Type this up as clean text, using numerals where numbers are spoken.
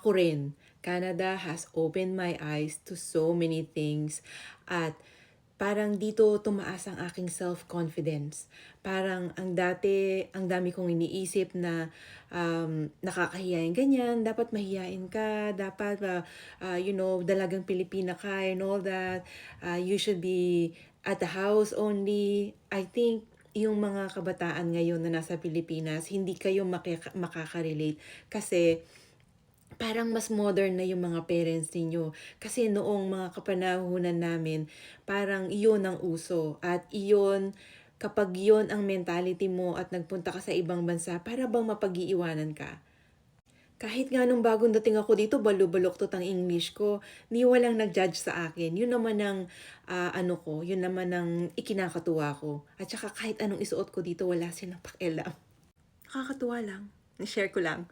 ako rin, Canada has opened my eyes to so many things at parang dito tumaas ang aking self-confidence. Parang ang dami kong iniisip na nakakahiya yung ganyan, dapat mahiyain ka, dapat, dalagang Pilipina ka and all that, you should be at the house only. I think yung mga kabataan ngayon na nasa Pilipinas, hindi kayo makaka-relate kasi parang mas modern na yung mga parents ninyo. Kasi noong mga kapanahunan namin, parang iyon ang uso. At iyon, kapag iyon ang mentality mo at nagpunta ka sa ibang bansa, para bang mapag-iiwanan ka. Kahit nga nung bagong dating ako dito, balo-baluktot ang English ko, ni walang nag-judge sa akin. Yun naman ang yun naman ang ikinakatuwa ko. At saka kahit anong isuot ko dito, wala silang pakialam. Nakakatuwa lang. Share ko lang.